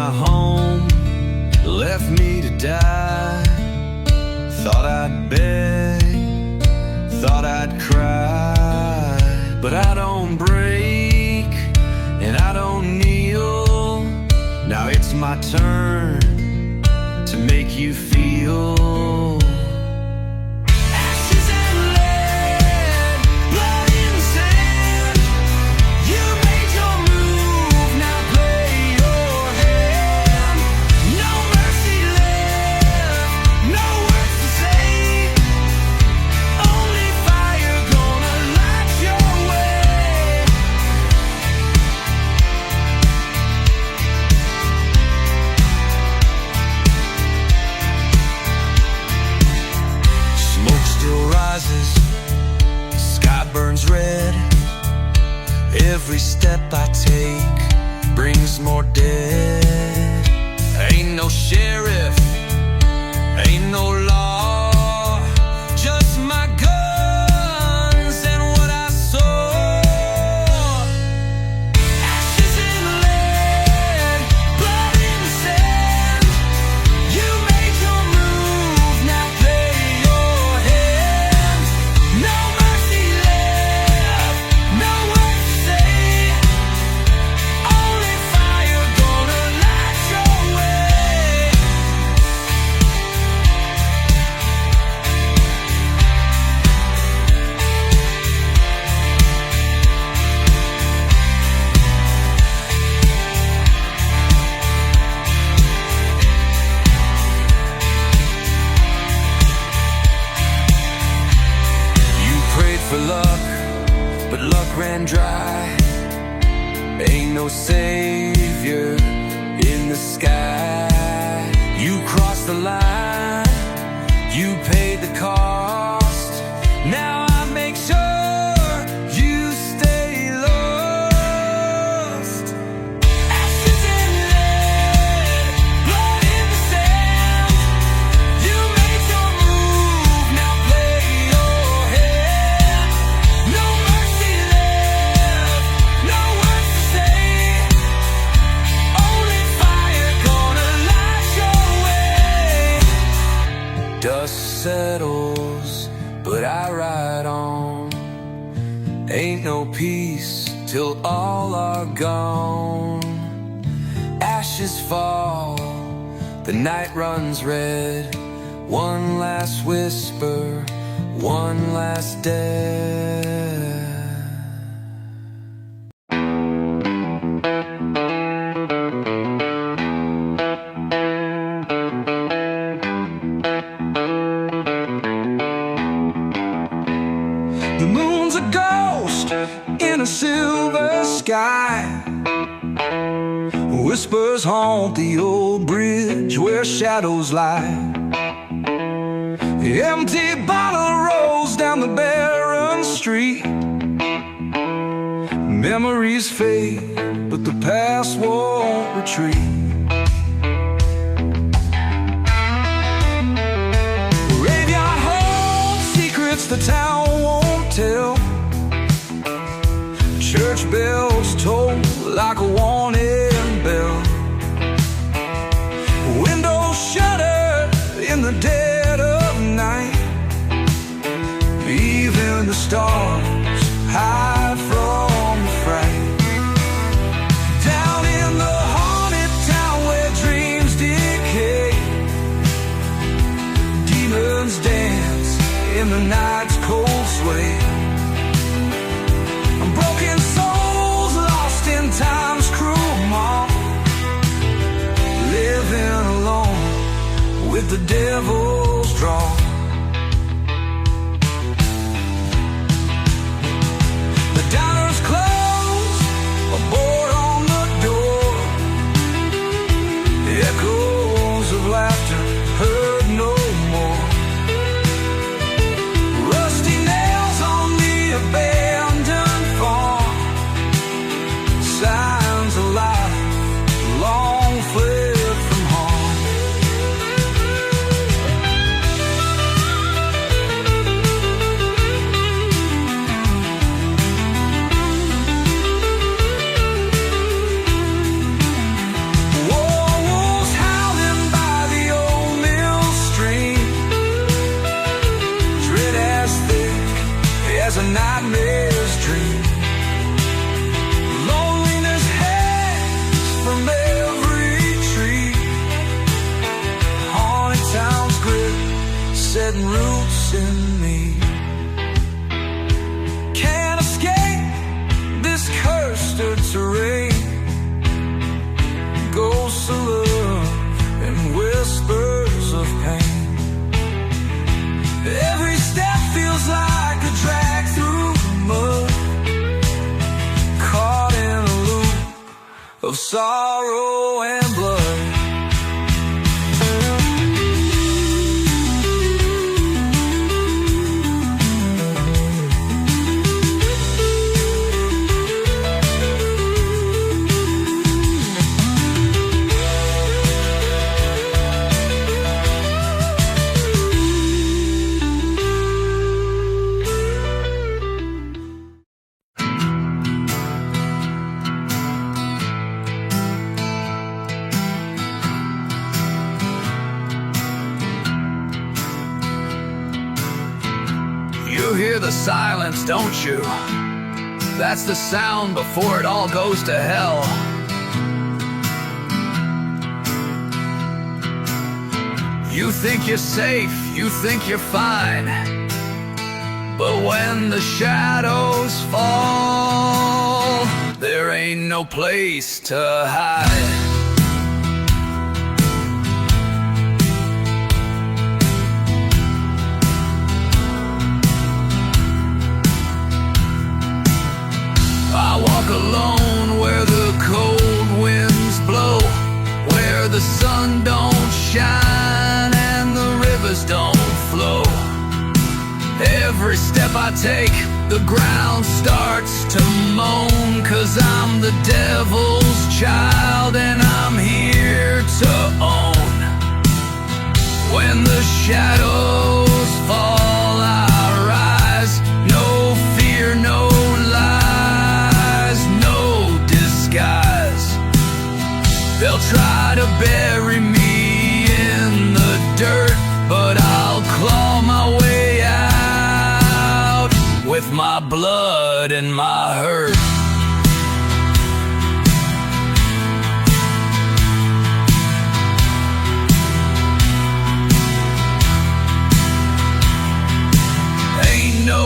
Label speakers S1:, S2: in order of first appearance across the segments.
S1: my home, left me to die. Thought I'd beg, thought I'd cry, but I don't break and I don't kneel. Now it's my turn to make you feel. Sky burns red. Every step I take brings more dead. Ain't no sheriff, ain't no law, just my guns and what I saw. Ashes in lead, blood in the sand. You made your move, now play your hand. No mercy left, no words to say. Only fire gonna light your way. You prayed for luck, but luck ran dry. Ain't no savior in the sky. You crossed the line, you paid the cost. Now I make sure you stay lost. Ashes in lead, blood in the sand. You made your move, now play your hand. No mercy left, no words to say. Only fire gonna light your way. Dust settles, but I ride on. Ain't no peace till all are gone. Ashes fall, the night runs red. One last whisper, one last death.
S2: The moon's a ghost in a silver sky. Whispers haunt the old bridge where shadows lie. The empty bottle rolls down the barren street. Memories fade, but the past won't retreat. Graveyard holds secrets the town won't tell. Church bells toll like a warning bell. Windows shuttered in the dead of night. Even the stars hide from the fright. Down in the haunted town where dreams decay, demons dance in the night's cold sway. Broken souls lost in time's cruel maw, living alone with the devil's draw. The diners close, a board on the door. The echoes of laughter heard no more. Rusty nails on the abandoned farm, signs of life long fled from harm. setting roots in me. Can't escape this cursed terrain. Ghosts of love and whispers of pain. Every step feels like a drag through the mud, caught in a loop of sorrow and blood.
S3: You hear the silence, don't you? That's the sound before it all goes to hell. You think you're safe, you think you're fine, but when the shadows fall, there ain't no place to hide. I walk alone where the cold winds blow, where the sun don't shine and the rivers don't flow. Every step I take, the ground starts to moan, 'cause I'm the devil's child and I'm here to own. When the shadows fall, I rise. No fear, no lies, no disguise. They'll try to bury me in the dirt, but I'll claw my way out with my blood and my hurt. Ain't no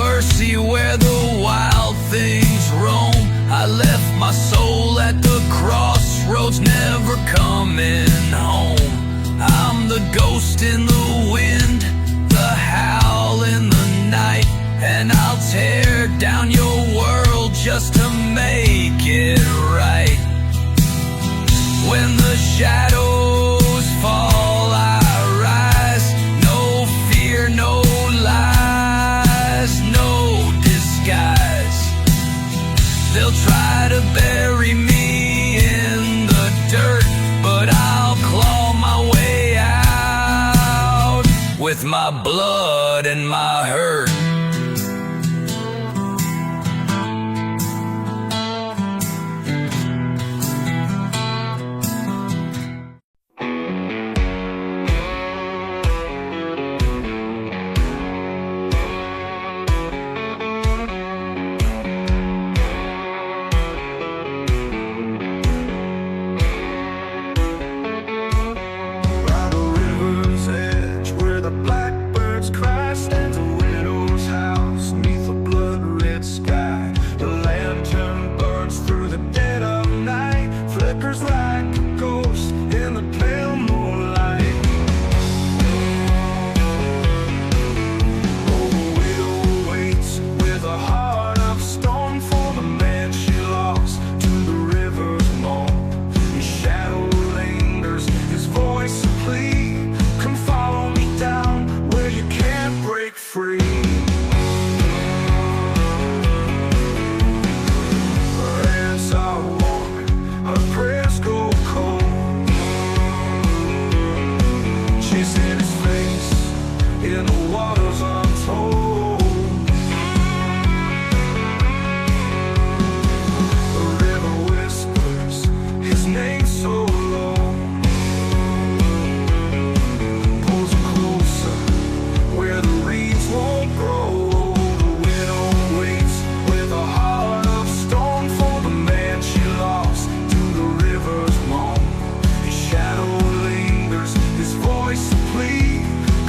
S3: mercy where the wild things roam. I left my soul at the crossroads, never coming home. I'm the ghost in the wind, the howl in the night, and I'll tear down your world just to make it right. When the shadows fall, I rise. No fear, no lies, no disguise. They'll try to bury me in the dirt, but I'll claw my way out with my blood and my hurt.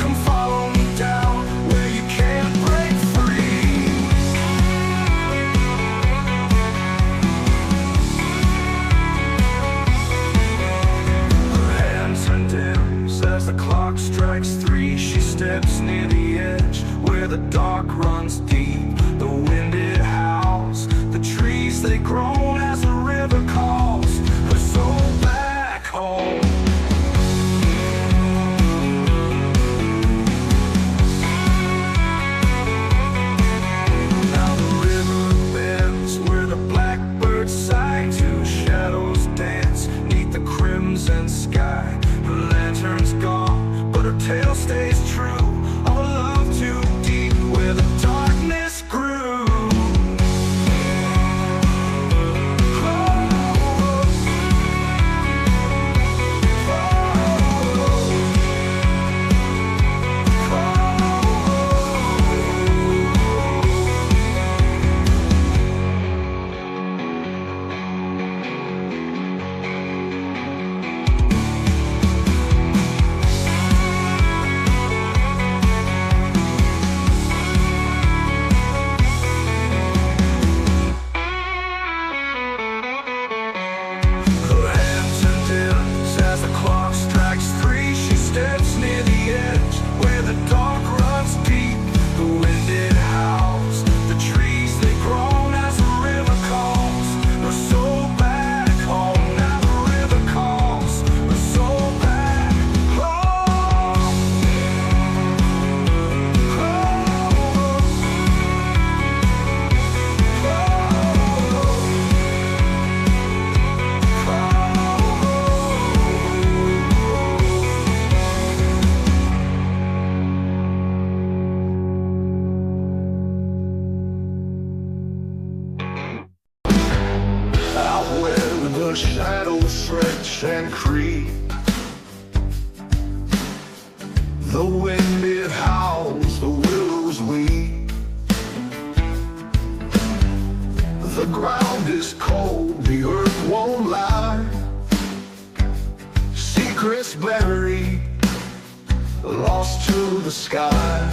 S2: Come follow me near the edge where the dark runs deep. The wind it howls, the trees they groan as the river calls her soul back home. Now the river bends where the blackbirds sigh, two shadows dance neath the crimson sky. The lantern's gone, but her tale stays true of a love too deep where the darkness grew. Shadows stretch and creep. The wind it howls, the willows weep. The ground is cold, the earth won't lie. Secrets buried, lost to the sky.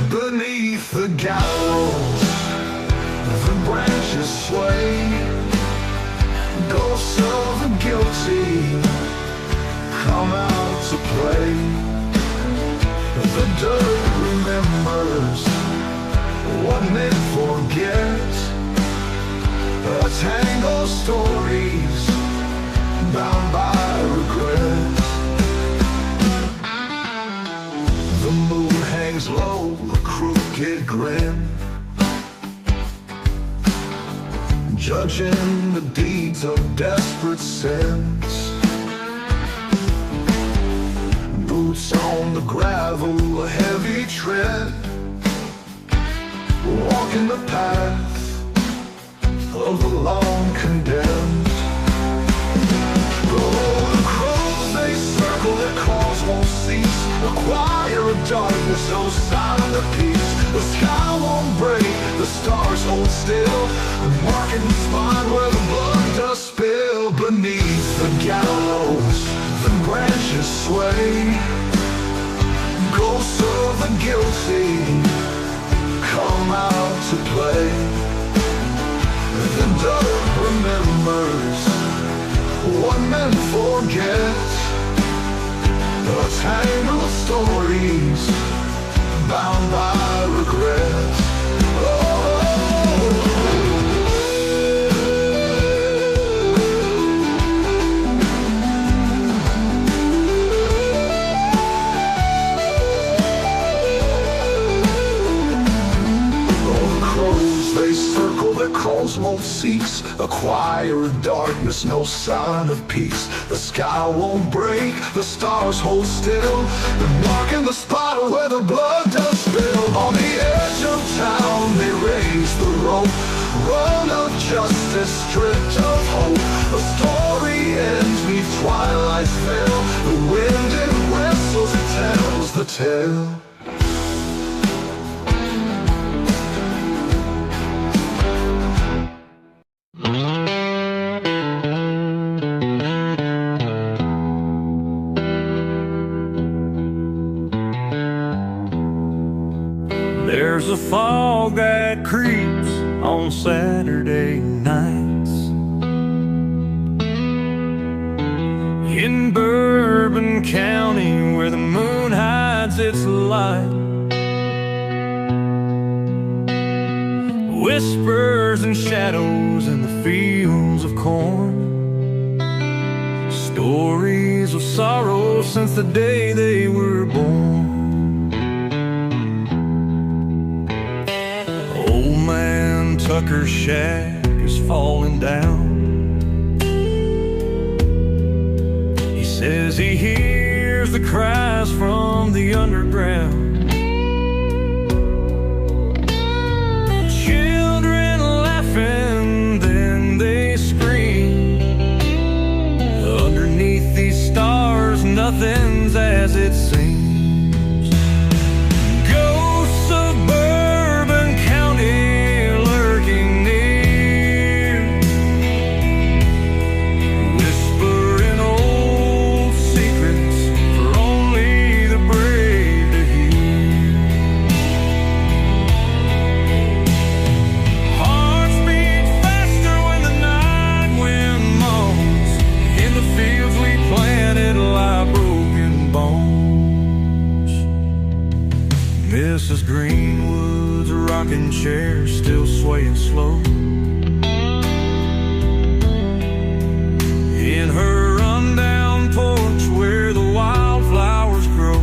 S2: Beneath the gallows, the branches sway. Ghosts of the guilty come out to play. The dirt remembers what men forget. A tangle of stories bound by regret. The moon hangs low, a crooked grin, judging the deeds of desperate sins. Boots on the gravel, a heavy tread, walking the path of the long condemned. Oh, the crows, they circle, their calls won't cease. A choir of darkness, no sign of peace. The sky won't break, the stars hold still, marking the spot where the blood does spill. Beneath the gallows, the branches sway. Ghosts of the guilty come out to play. The dirt remembers what men forget. A tangle of stories bound by regret. They circle, their calls won't cease. A choir of darkness, no sign of peace. The sky won't break, the stars hold still, they're marking the spot where the blood does spill. On the edge of town they raise the rope, run of justice stripped of hope. The story ends beneath twilight's veil. The wind it whistles, it tells the tale.
S4: There's a fog that creeps on Saturday nights in Bourbon County, where the moon hides its light. light. Whispers and shadows in the fields of corn. Stories of sorrow since the day they were born. Old man Tucker's shack is falling down. He says he hears the cries from the underground. Children laughing, then they scream. Underneath these stars, nothing's as it seems. Ghosts of Bourbon County lurking near, whispering old secrets for only the brave to hear. Hearts beat faster when the night wind moans. In the fields we planted lie broken bones. Mrs. Greenwood's rocking chair still swaying slow. In her rundown porch where the wildflowers grow,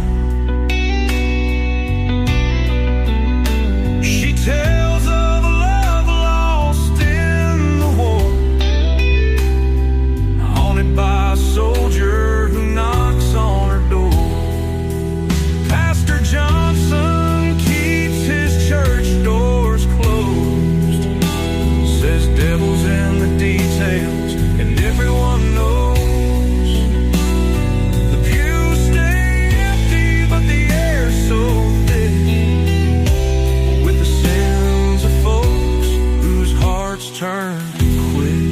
S4: she tells of a love lost in the war, haunted by a soldier who knocks on her door. Pastor Johnson keeps his church doors closed, says devil's in the details, and everyone knows. The pews stay empty, but the air's so thick with the sins of folks whose hearts turn quick.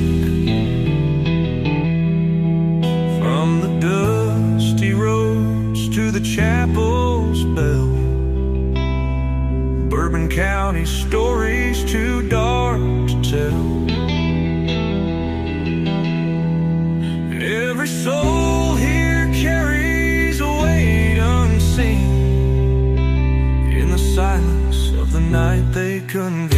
S4: From the dusty roads to the chapel's bell, Bourbon County stories too dark to tell. Every soul here carries a weight unseen. In the silence of the night they convey.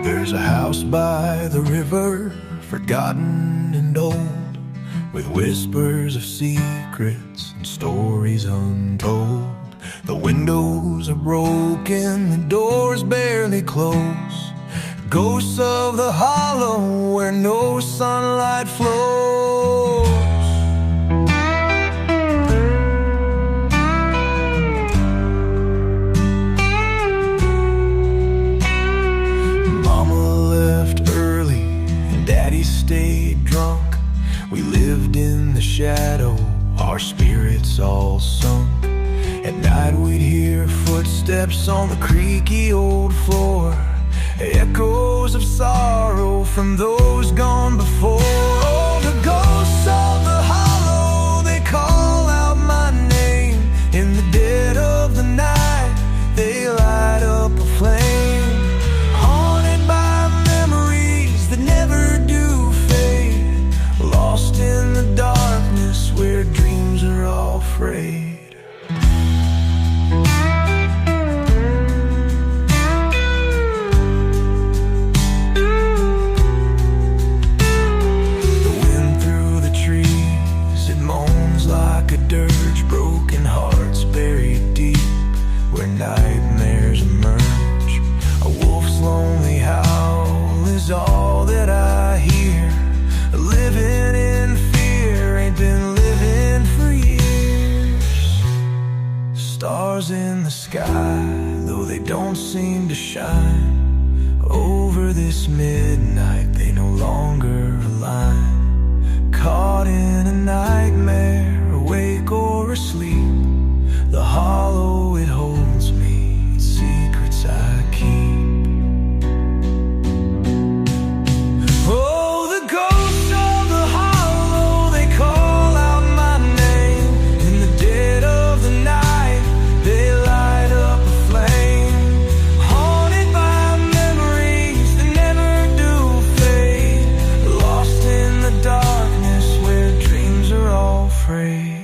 S4: There's a house by the river, forgotten and old, with whispers of secrets and stories untold. The windows are broken, the doors barely close. Ghosts of the hollow where no sunlight flows. Mama left early and Daddy stayed drunk. We lived in the shadow, our spirits all sunk. At night we'd hear footsteps on the creaky old floor, echoes of sorrow from those gone before. Oh, the ghosts of the hollow, they call out my name. In the dead of the night, they light up a flame. Haunted by memories that never do fade, lost in the darkness where dreams are all frayed. Nightmares emerge. A wolf's lonely howl is all that I hear. Living in fear, ain't been living for years. stars in the sky, though they don't seem to shine over this midnight, they no longer align. Caught in a nightmare, awake or asleep, the hollow it holds me, its secrets I keep. Oh, the ghosts of the hollow, they call out my name. In the dead of the night, they light up a flame. Haunted by memories that never do fade, lost in the darkness where dreams are all frayed.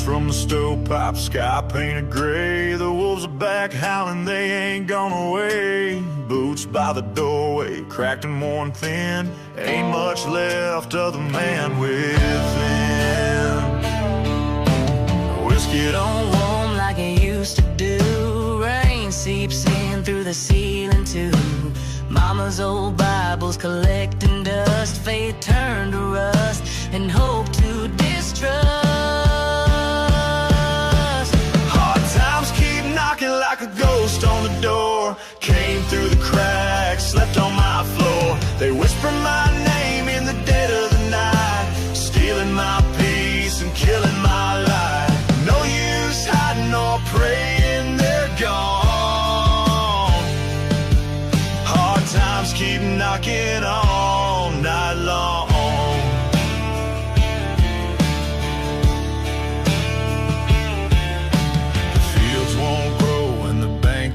S5: From the stovepipe, sky painted gray. The wolves are back howling, they ain't gone away. Boots by the doorway, cracked and worn thin. Ain't much left of the man within. Whiskey don't warm like it used to do. Rain seeps in through the ceiling too. Mama's old Bible's collecting dust. Faith turned to rust and hope to distrust. Like a ghost on the door, came through the cracks, slept on my floor. They whisper my name in the dead of the night, stealing my peace and killing my life. No use hiding or praying, they're gone. Hard times keep knocking all night long.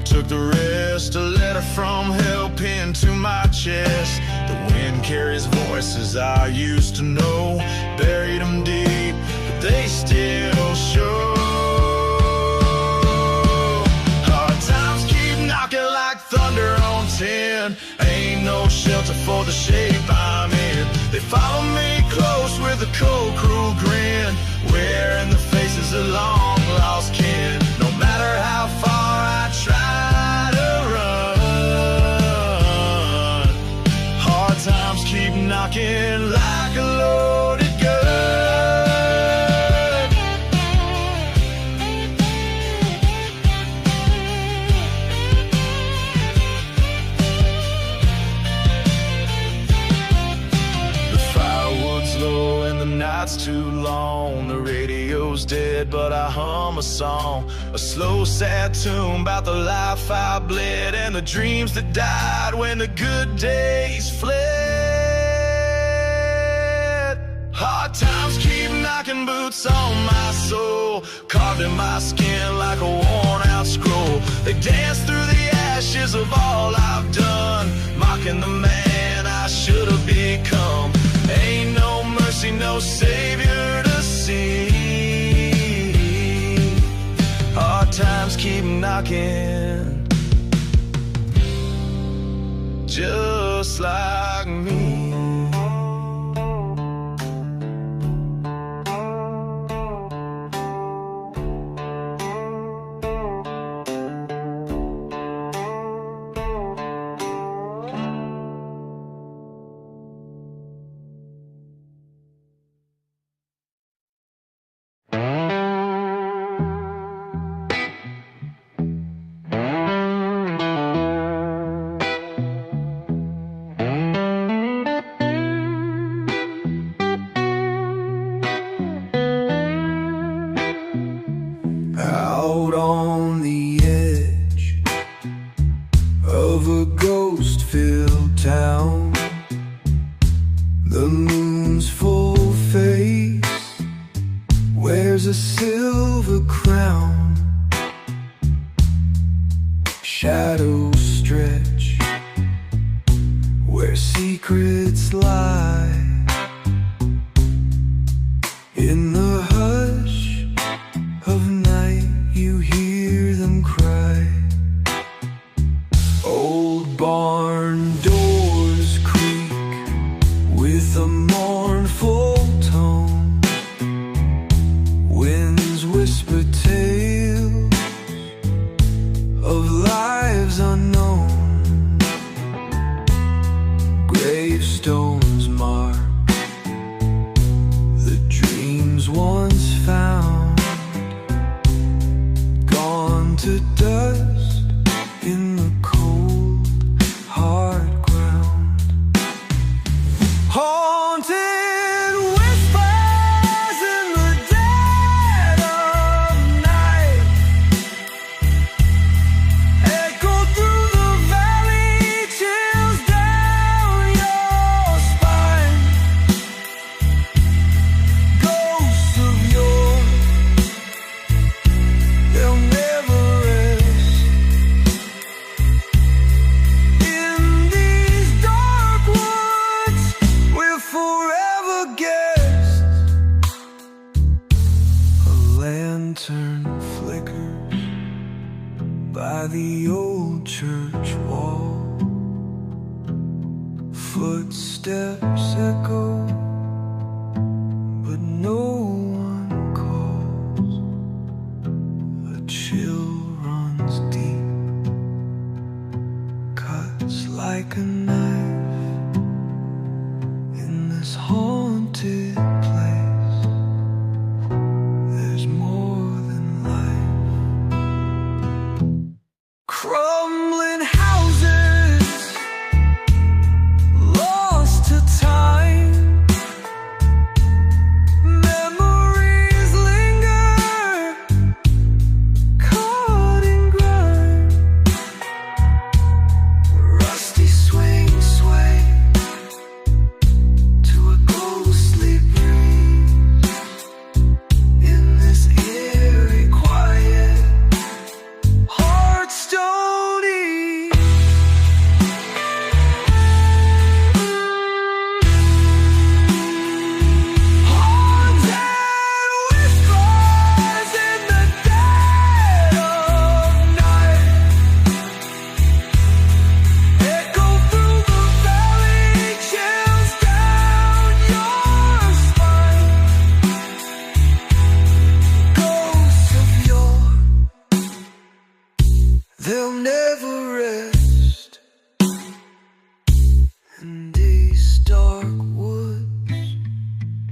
S5: Took the rest, a letter from hell pinned to my chest. The wind carries voices I used to know, buried them deep, but they still show. Hard times keep knocking like thunder on tin. Ain't no shelter for the shape I'm in. They follow me close with a cold, cruel grin, wearing the faces of long lost kin. No matter how far I try to run, hard times keep knocking like a loaded gun. The firewood's low and the night's too long. The radio's dead, but I hum a song, a slow, sad tune about the life I bled and the dreams that died when the good days fled. Hard times keep knocking boots on my soul, carved in my skin like a worn-out scroll. They dance through the ashes of all I've done, mocking the man I should have become. Ain't no mercy, no savior to see. Hard times keep knocking, just like me.
S4: Shadows stretch where secrets lie. In the hush of night you hear them cry. Old barn doors creak with a mournful tone. Winds whisper tales of lives unknown. Gravestones mark the dreams once found, gone to dust in the cold, hard ground. Haunted whispers in the dead of night echo through the valley, chills down your spine. Ghosts of yore, they'll never rest. In these dark woods, we're forever guests. A lantern flickers by the old church wall. Footsteps echo, but no one calls. A chill runs deep, cuts like a knife in this haunted place. There's more than life. Crumbling houses, lost to time. Memories linger, caught in grime. Rusty swing sway to a ghostly breeze. In this eerie quiet, heart stony. Haunted whispers in the dead of night echo through the valley, chills down your spine. Ghosts of yore, they'll never rest. In these dark woods,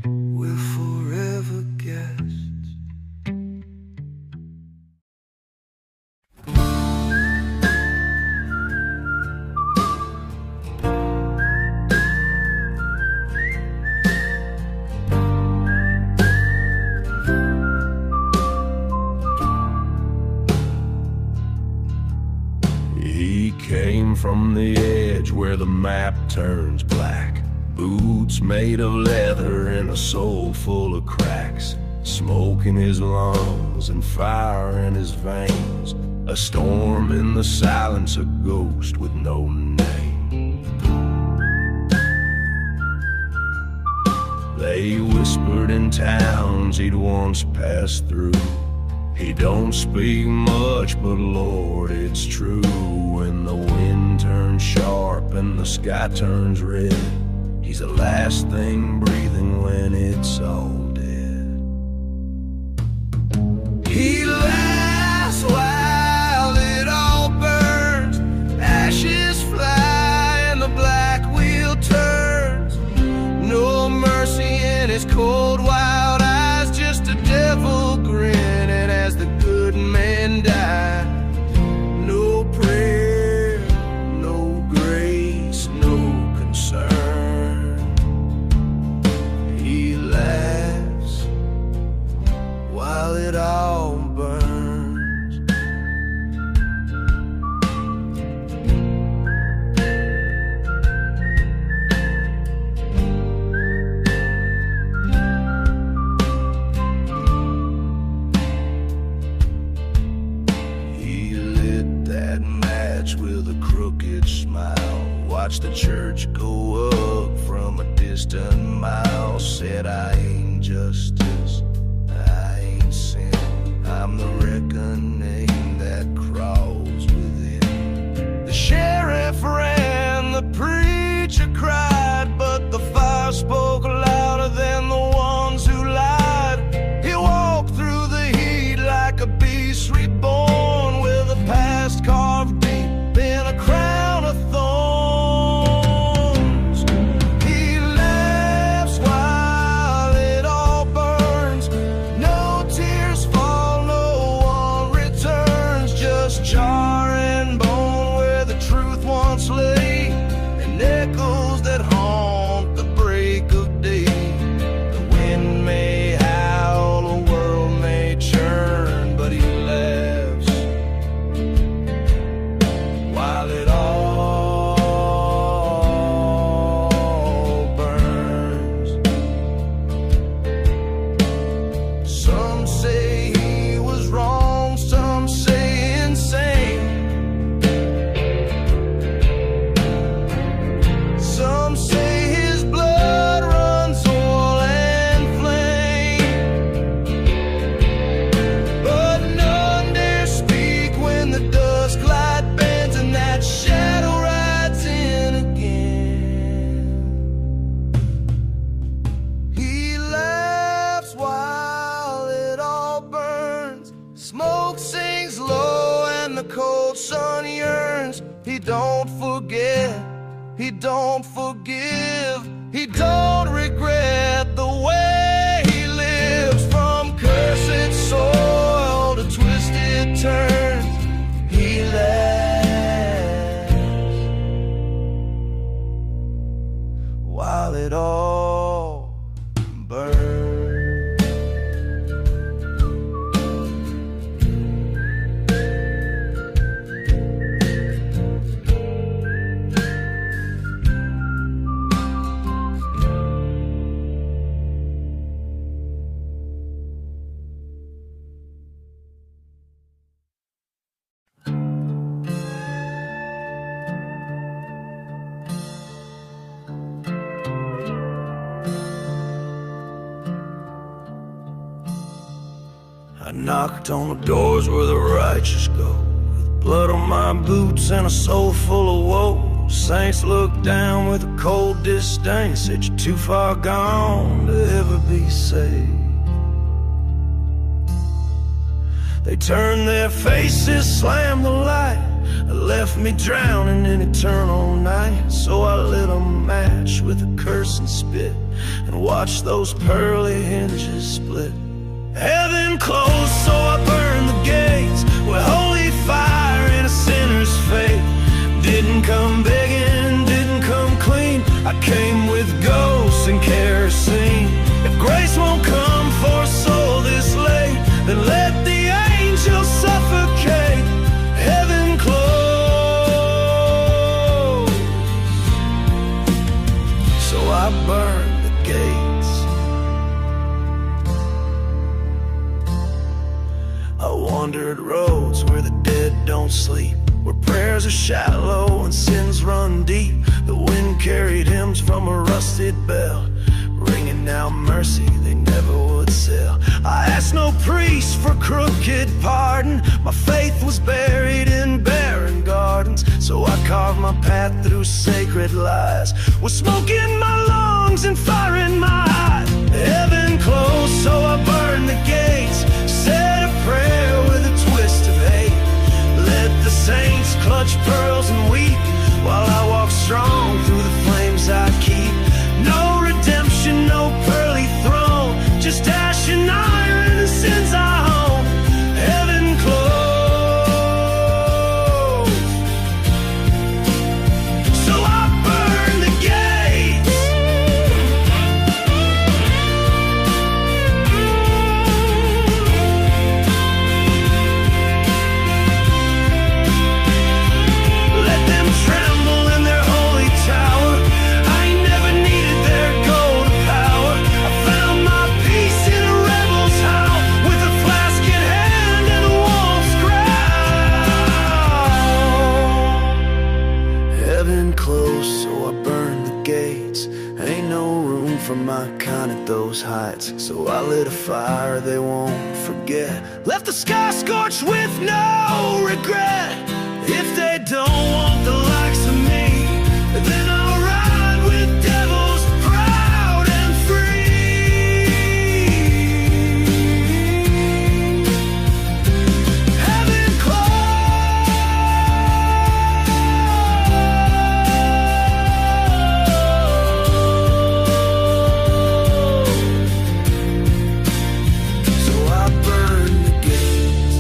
S4: we're forever guests.
S6: He came from the edge where the map turns black. Boots made of leather and a soul full of cracks. Smoke in his lungs and fire in his veins. A storm in the silence, a ghost with no name. They whispered in towns he'd once passed through. He don't speak much, but Lord, it's true. When the wind turns sharp and the sky turns red, he's the last thing breathing when it's all dead. He laughs while it all burns. Ashes fly and the black wheel turns. No mercy in his cold, wild eyes, just a devil grinning as the good men die. No prayer, no grace, no concern. He laughs crooked smile. Watched the church go up from a distant mile. Said I ain't justice, I ain't sin. I'm the reckoning that crawls within. The sheriff ran, the preacher cried, but the fire spoke louder than the ones who lied. He walked through the heat like a beast reborn, with a past carved deep in a crown of thorns. He laughs while it all burns. No tears fall, no one returns. Just jar and bone where the truth once lay, and echoes that haunt the break of day. The wind may howl, the world may churn, but he laughs while it all burns. Some say he was wrong, some say insane. Some say his blood runs oil and flame, but none dare speak when the dusk light bends and that shadow rides in again. He laughs while it all burns. Smoke sings low and the cold sun yearns. He don't forget, he don't forgive, he don't regret the way he lives. From cursed soil to twisted turns, he laughs while it all burns. I knocked on the doors where the righteous go, with blood on my boots and a soul full of woe. Saints looked down with a cold disdain, said you're too far gone to ever be saved. They turned their faces, slammed the light, left me drowning in eternal night. So I lit a match with a curse and spit, and watched those pearly hinges split. Heaven closed, so I burned the gates with holy fire and a sinner's faith. Didn't come begging, didn't come clean, I came with ghosts and kerosene. If grace won't come for a soul this late, then let the angels suffocate. Heaven closed, so I burned the gates. I wandered roads where the dead don't sleep, where prayers are shallow and sins run deep. The wind carried hymns from a rusted bell, ringing out mercy they never would sell. I asked no priest for crooked pardon, my faith was buried in barren gardens. So I carved my path through sacred lies, with smoke in my lungs and fire in my eyes. Heaven closed, so I burned the gates, said a prayer with a twist of hate. Let the saints clutch pearls and weep, while I walk strong through the flames I keep. No redemption, no pearly throne, just ash and iron and the sins I own. Heaven closed, so I burn the gates. Let them tremble in their holy tower,
S4: not kind at those heights, so I lit a fire they won't forget.
S5: Left the sky scorched with no regret. If they don't want the likes of me, then I'll ride with devils proud and free. Heaven
S4: So I burned the gates.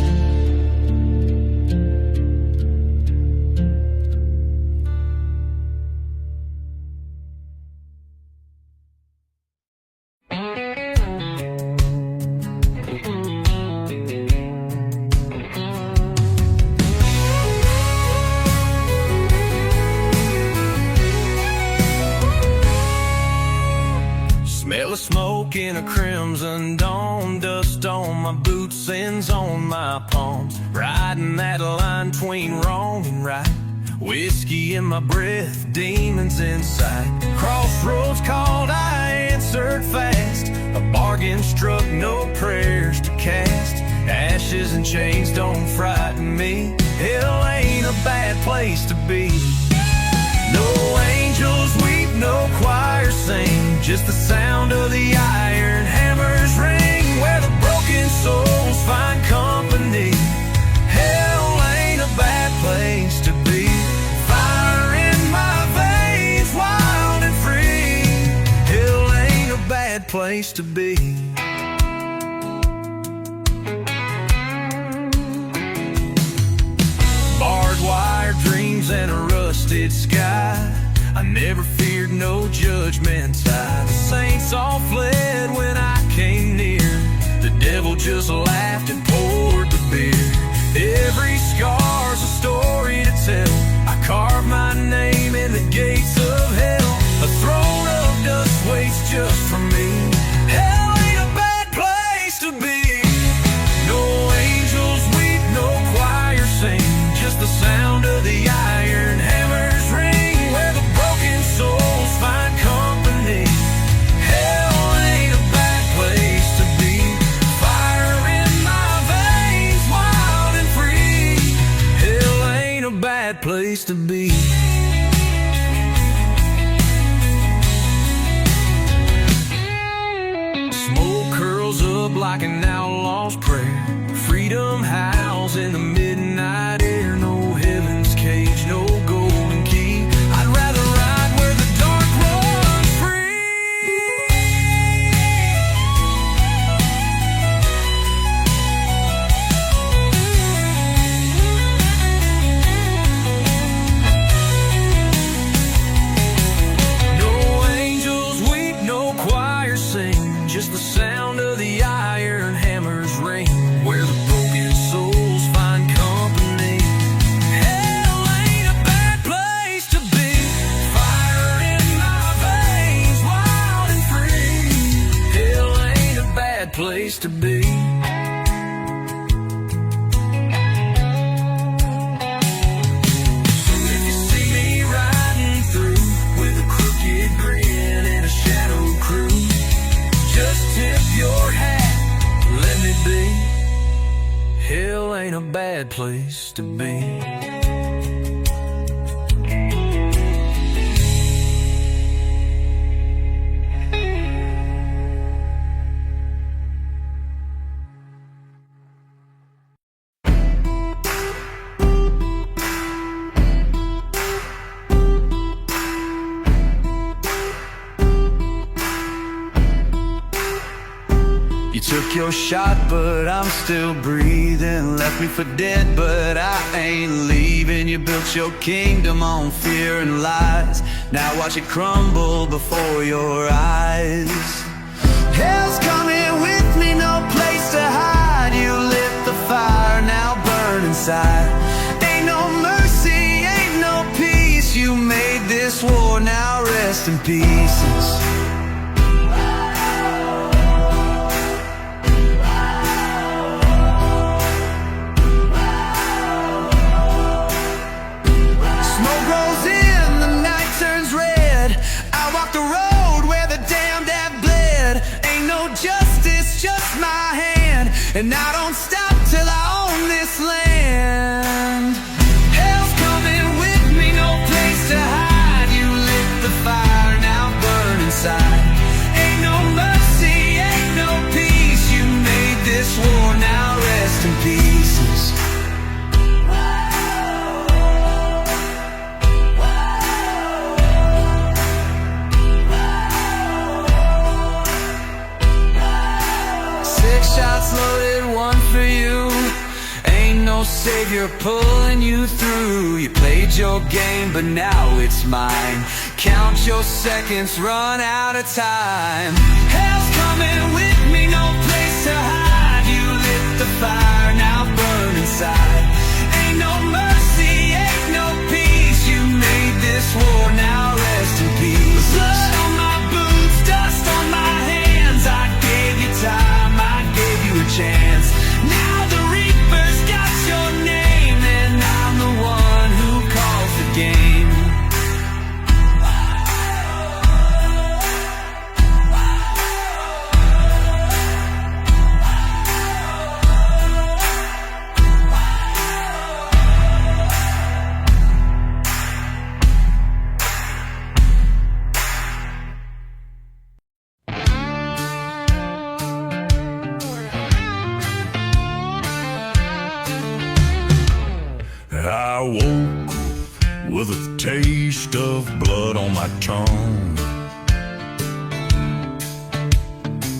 S3: Smell of smoke in a crimson dawn, dust on my boots, sins on my palms. Riding that line between wrong and right, whiskey in my breath, demons in sight. Crossroads called, I answered fast. A bargain struck, no prayers to cast. Ashes and chains don't frighten me. Hell ain't a bad place to be. No angels weep, no choir sing, just the sound of the iron hammers ring, where the broken souls find company. Hell ain't a bad place to be. Fire in my veins, wild and free. Hell ain't a bad place to be. Barbed wire dreams and a rusted sky. I never feared no judgment tide. The saints all fled when I came near. The devil just laughed and poured the beer. Every scar's a story to tell. I carved my name in the gates of hell. A throne of dust waits just for me. Hell ain't a bad place to be. No angels weep, no choir sing, just the sound of the iron hammers ring, where the broken souls find company. Hell ain't a bad place to be. Fire in my veins, wild and free. Hell ain't a bad place to be. Smoke curls up like an outlaw's prayer. Freedom howls in the midnight air. No heaven's cage, no golden key. I'd rather ride where the dark runs free. No angels weep, no choir sing, just the sound of the iron hammers ring, where the broken souls find company. Hell ain't a bad place to be. Fire in my veins, wild and free. Hell ain't a bad place to be. So if you see me riding through with a crooked grin and a shadow crew, just tip your hat, let me be. Hell ain't a bad place to be.
S7: You took your shot, but I'm still breathing. Left me for dead, but I ain't leaving. You built your kingdom on fear and lies. Now watch it crumble before your eyes. Hell's coming with me, no place to hide. You lit the fire, now burn inside. Ain't no mercy, ain't no peace. You made this war, now rest in pieces. The road where the damned have bled. and I don't stop till I own this land. Hell's coming with me, no place to hide. You lit the fire, now burn inside. Ain't no mercy, ain't no peace. You made this war, now rest in pieces. 6 shots loaded, one for you. Ain't no savior pulling you through. You played your game, but now it's mine. Count your seconds, run out of time. Hell's coming with me, no place to hide. You lit the fire, now burn inside. Ain't no mercy, ain't no peace. You made this war, now rest in peace. Blood on my boots, dust on my hands. I gave you time, I gave you a chance. Now the Reaper's got your name, and I'm the one who calls the game.
S6: I woke with a taste of blood on my tongue,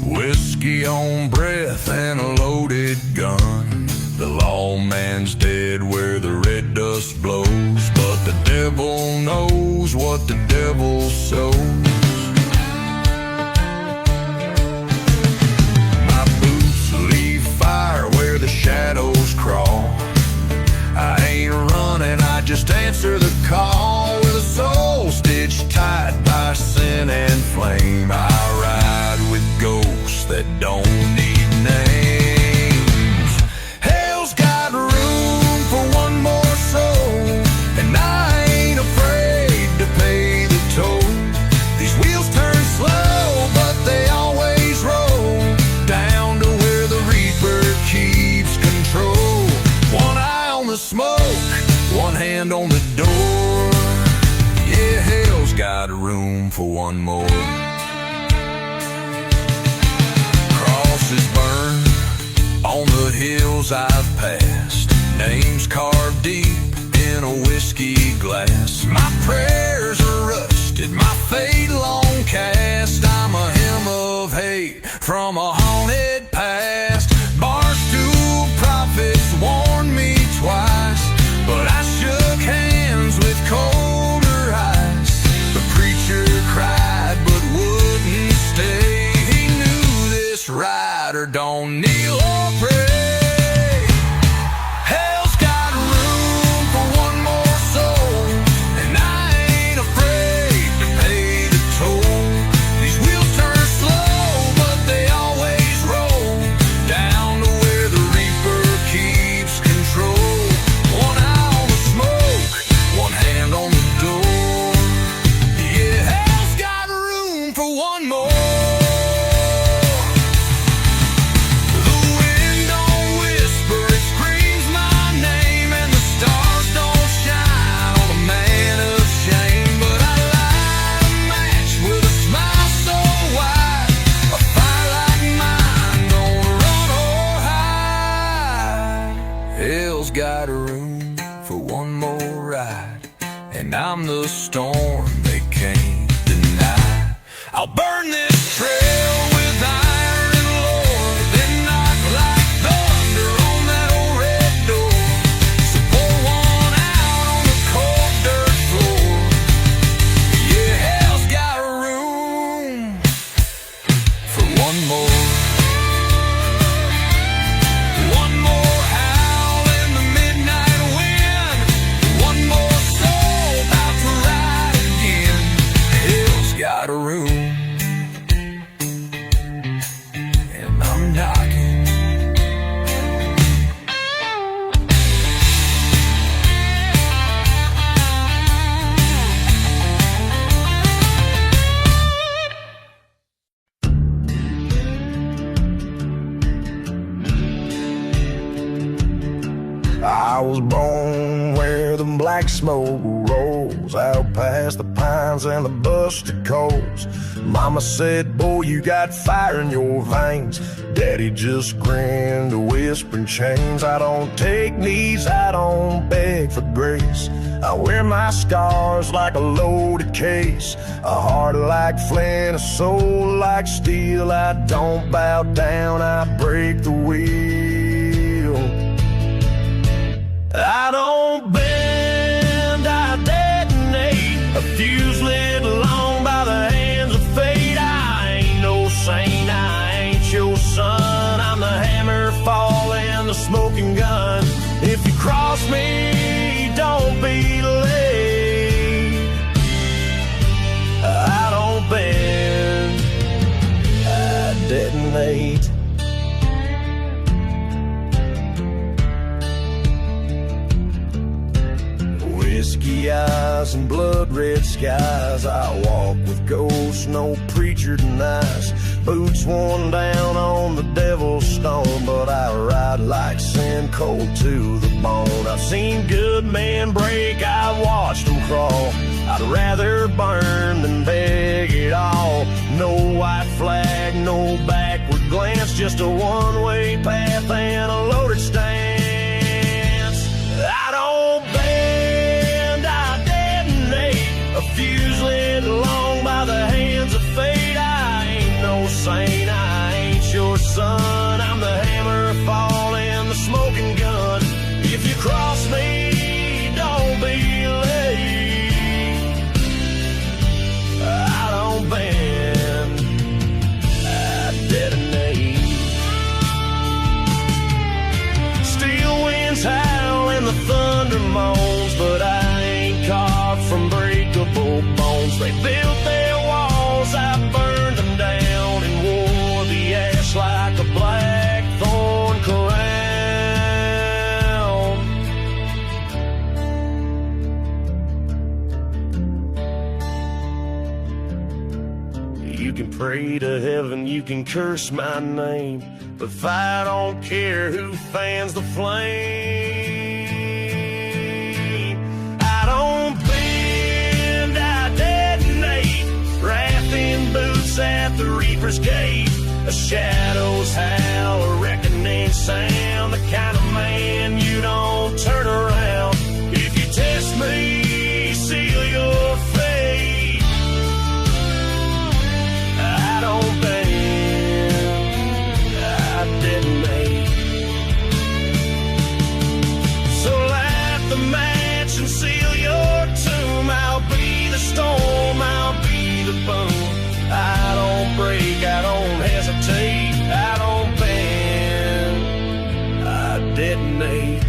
S6: whiskey on breath and a loaded gun. The lawman's dead where the red dust blows, but the devil knows what the devil sows. My boots leave fire where the shadows crawl. I ain't running, I just answer the call. With a soul stitched tight by sin and flame, I ride with ghosts that don't need names. Hell's got room for one more soul, and I ain't afraid to pay the toll. These wheels turn slow, but they always roll down to where the Reaper keeps control. One eye on the smoke, one hand on the door. Yeah, hell's got room for one more. Crosses burn on the hills I've passed, names carved deep in a whiskey glass. My prayers are rusted, my fate long cast. I'm a hymn of hate from a haunted past. Barstool prophets warned me twice, but I shook hands with colder ice. The preacher cried but wouldn't stay. He knew this rider don't kneel or pray. Hell's got room for one more soul, and I ain't afraid to pay the toll. These wheels turn slow, but they always roll down to where the Reaper keeps control. One eye on the smoke, one hand on the door. Yeah, hell's got room for one more. The wind don't whisper, it screams my name, and the stars don't shine on a man of shame. But I light a match with a smile so wide, a fire like mine don't run or hide. Hell's got room for one more ride, and I'm the storm they can't deny. I'll burn this trail with iron and lore, then knock like thunder on that old red door. So pour one out on the cold dirt floor. Yeah, hell's got room for one more. One more howl in the midnight wind, one more soul about to ride again.
S4: I was born where the black smoke rolls out past the pines and the busted coals. Mama said, boy, you got fire in your veins. Daddy just grinned, whispering chains. I don't take knees, I don't beg for grace. I wear my scars like a loaded case. A heart like flint, a soul like steel. I don't bow down, I break the wheel. I don't bend, I detonate. A fuse lit long by the hands of fate. I ain't no saint, I ain't your son. I'm the hammer falling, the smoking gun. If you cross me, don't be late. I don't bend, I detonate. Whiskey eyes and blood red skies. I walk with ghosts, no preacher denies. Boots worn down on the devil's stone, but I ride like sin, cold to the bone. I've seen good men break, I've watched them crawl. I'd rather burn than beg it all. No white flag, no backward glance, just a one-way path and a loaded stance. I don't bend, I detonate. A fuse lit long by the hands of fate. I ain't no saint, I ain't your son. I'm the hammer falling, the smoking gun. If you cross me, don't be late. I don't bend, I detonate. Steel winds howl and the thunder moans, but I ain't carved from breakable bones. They built their walls, I burned them down and wore the ash like a black thorn crown. You can pray to heaven, you can curse my name, but if I don't care who fans the flame, I don't bend, I detonate. Wrath in boots at the reaper's gate. A shadow's howl, a reckoning sound. The kind of man you don't turn around. If you test me, seal your fate. I don't bend, I detonate. So light the match and seal your tomb. I'll be the storm, I'll be the boom. I don't break, I don't hesitate. I don't bend, I detonate.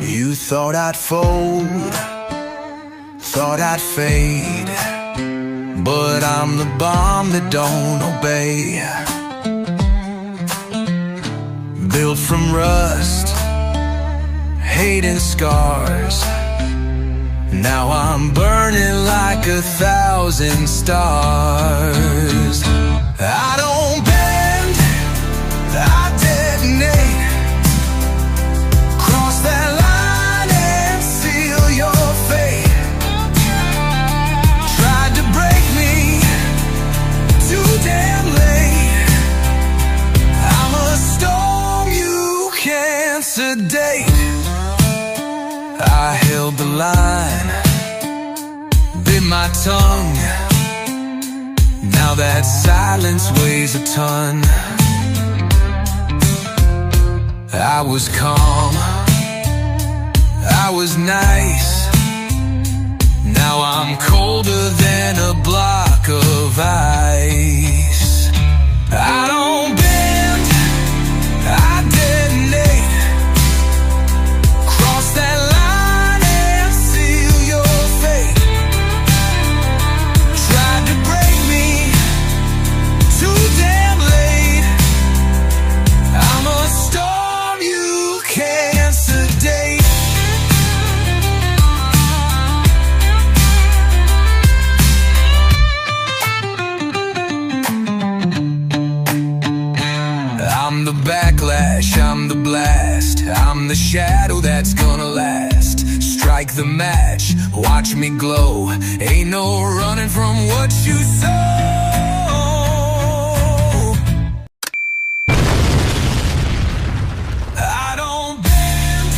S7: You thought I'd fold, thought I'd fade, but I'm the bomb that don't obey. Built from rust, hate and scars. Now I'm burning like 1,000 stars. I don't bend, I detonate. Cross that line and seal your fate. Tried to break me, too damn late. I'm a storm you can't sedate. I held the line, bit my tongue. Now that silence weighs a ton. I was calm, I was nice. Now I'm colder than a block of ice. I don't bend, I detonate. Cross that line and seal your fate.
S1: the shadow that's gonna last. Strike the match, watch me glow. Ain't no running from what you sow. I don't bend,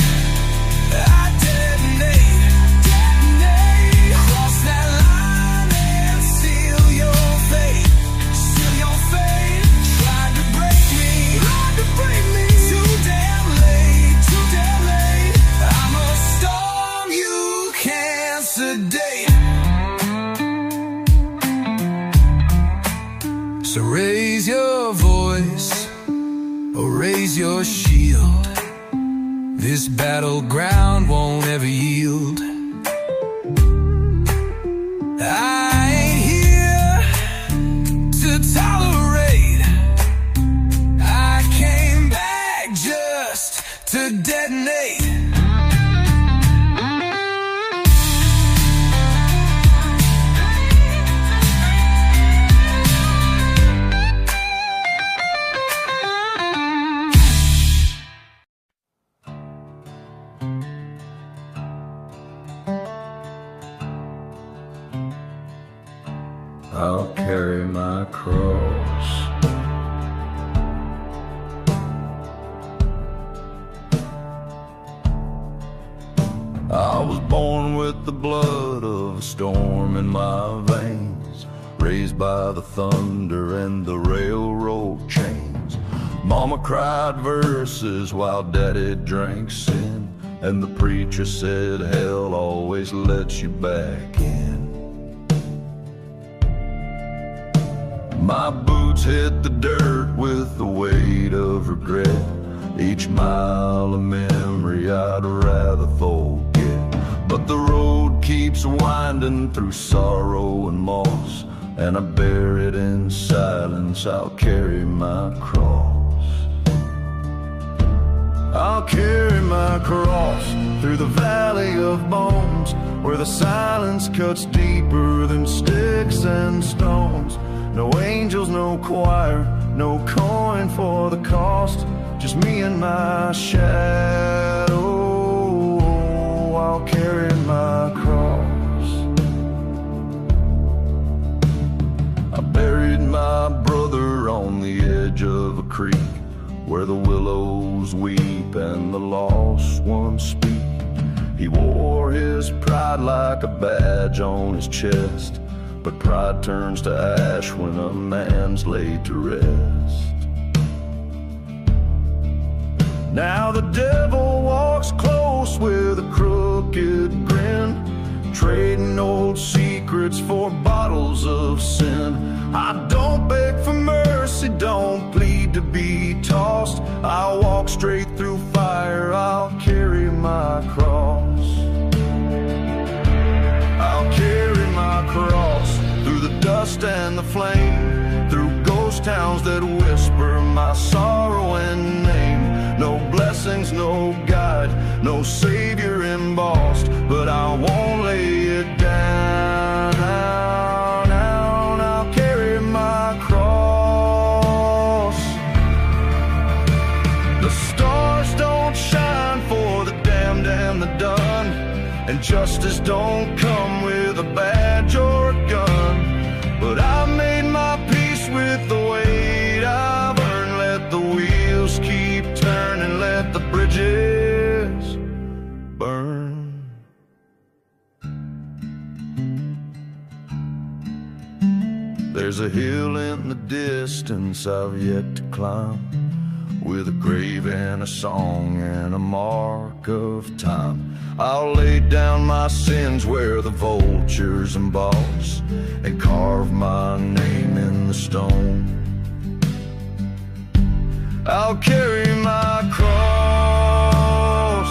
S1: I detonate, detonate. Cross that line and seal your fate, seal your fate. Tried to break me, too damn late, too damn late. I'm a storm you can't sedate. So raise your voice, or raise your shield. This battleground won't ever yield. I ain't here to tolerate. I came back just to detonate.
S6: I'll carry my cross. I was born with the blood of a storm in my veins, raised by the thunder and the railroad chains. Mama cried verses while Daddy drank sin, and the preacher said hell always lets you back in. My boots hit the dirt with the weight of regret. Each mile of memory I'd rather forget. But the road keeps winding through sorrow and moss, and I bear it in silence. I'll carry my cross. I'll carry my cross through the valley of bones, where the silence cuts deeper than sticks and stones. No angels, no choir, no coin for the cost, just me and my shadow. I'll carry my cross. I buried my brother on the edge of a creek, where the willows weep and the lost ones speak. He wore his pride like a badge on his chest, but pride turns to ash when a man's laid to rest. Now the devil walks close with a crooked grin, trading old secrets for bottles of sin. I don't beg for mercy, don't plead to be tossed. I'll walk straight through fire, I'll carry my cross. I'll carry my cross through the dust and the flame, through ghost towns that whisper my sorrow and name. No blessings, no guide, no savior embossed, but I won't lay it down. I'll carry my cross. The stars don't shine for the damned and the done, and justice don't come with a badge or a gun. But I've made my peace with the weight I've earned. Let the wheels keep turning, let the bridges burn. There's a hill in the distance I've yet to climb, with a grave and a song and a mark of time. I'll lay down my sins where the vultures emboss, and carve my name in the stone. I'll carry my cross.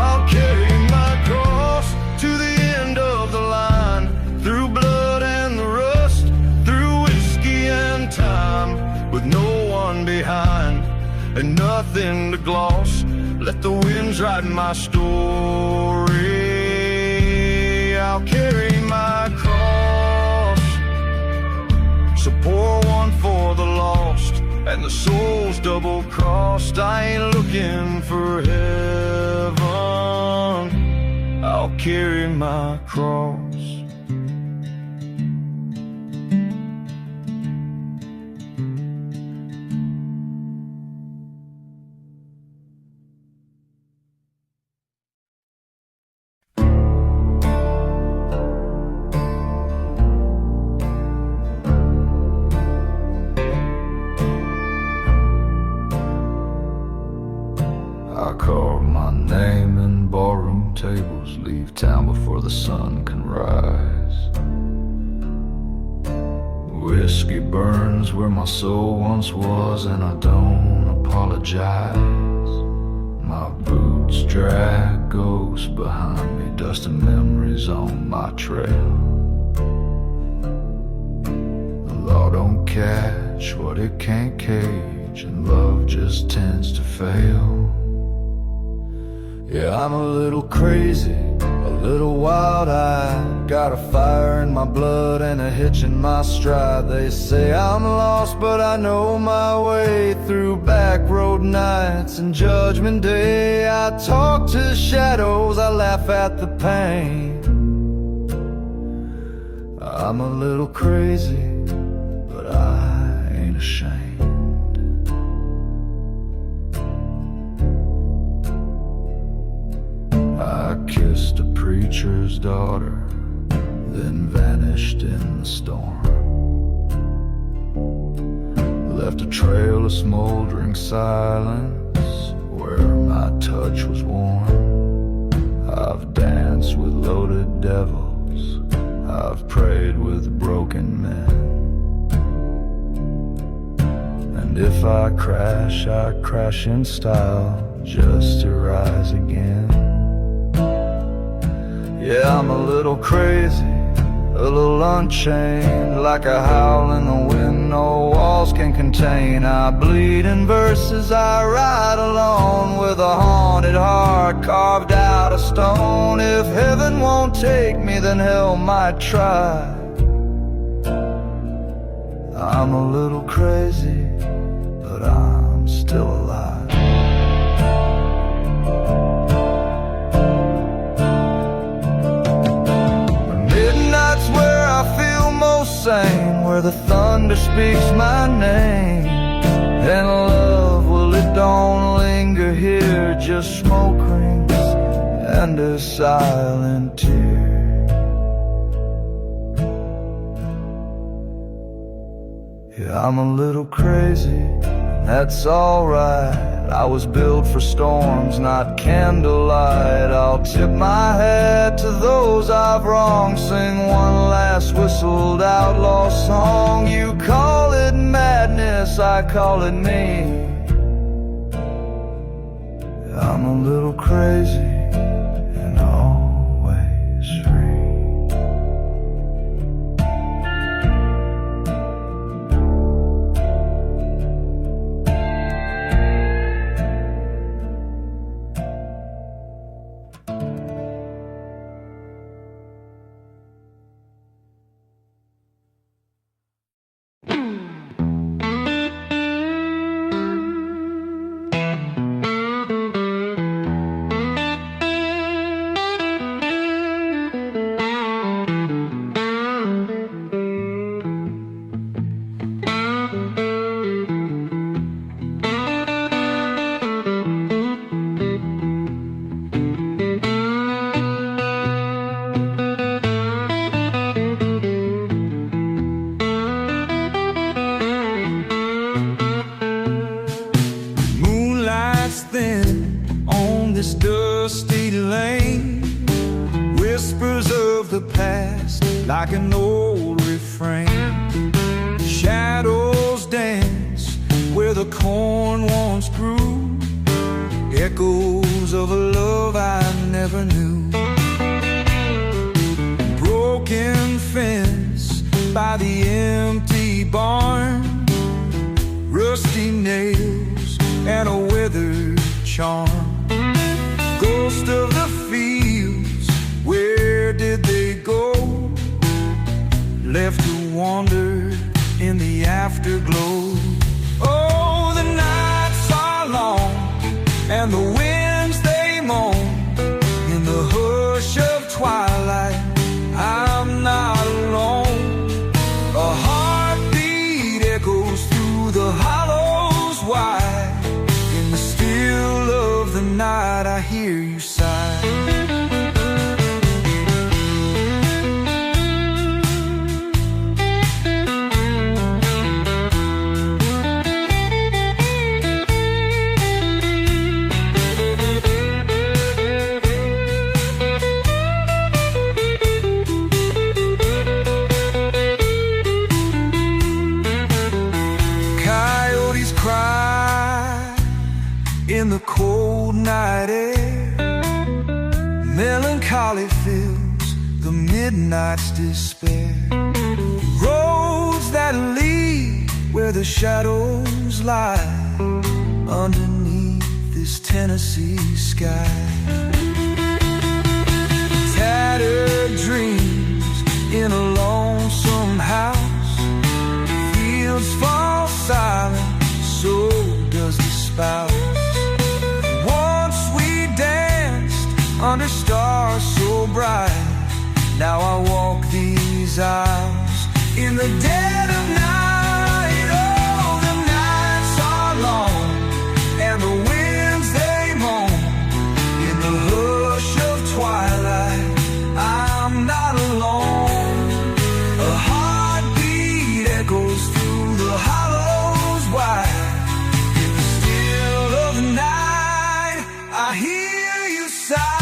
S6: I'll carry my cross to the end of the line, through blood and the rust, through whiskey and time, with no one behind and nothing to gloss. Let the winds write my story. I'll carry my cross. So pour one for the lost,
S5: and the soul's double-crossed. I ain't looking for heaven, I'll carry my cross.
S4: I carve my name in ballroom tables, leave town before the sun can rise. Whiskey burns where my soul once was, and I don't apologize. My boots drag ghosts behind me, dust and memories on my trail. The law don't catch what it can't cage, and love just tends to fail. Yeah, I'm a little crazy, a little wild-eyed, got a fire in my blood and a hitch in my stride. They say I'm lost, but I know my way through back road nights and Judgment Day. I talk to shadows, I laugh at the pain. I'm a little crazy, but I ain't ashamed. I kissed a preacher's daughter, then vanished in the storm. Left a trail of smoldering silence where my touch was warm. I've danced with loaded devils, I've prayed with broken men. And if I crash in style, just to rise again. Yeah, I'm a little crazy, a little unchained, like a howl in the wind no walls can contain. I bleed in verses, I ride alone with a haunted heart carved out of stone. If heaven won't take me, then hell might try. I'm a little crazy, but I'm still alive. Where I feel most sane, where the thunder speaks my name. And love, well, it don't linger here, just smoke rings and a silent tear. Yeah, I'm a little crazy, that's alright. I was built for storms, not candlelight. I'll tip my hat to those I've wronged, sing one last whistled outlaw song. You call it madness, I call it me. I'm a little crazy and always free.
S7: this dusty lane, whispers of the past like an old refrain. Shadows dance where the corn once grew, echoes of a love I never knew. Broken fence by the empty barn, rusty nails and a weathered charm. Ghost of the fields, where did they go? Left to wander in the afterglow. Oh,
S4: the cold night air. Melancholy fills the midnight's despair. Roads that lead where the shadows lie underneath this Tennessee sky. Tattered dreams in a lonesome house. Fields fall silent, so does the spouse. Once we danced under stars so bright. Now I walk these aisles in the dead of night. Oh, the nights are long and the winds they moan. In the hush of twilight, I'm not alone. A heartbeat echoes through the hollows wide. In the still of the night, I hear you sigh.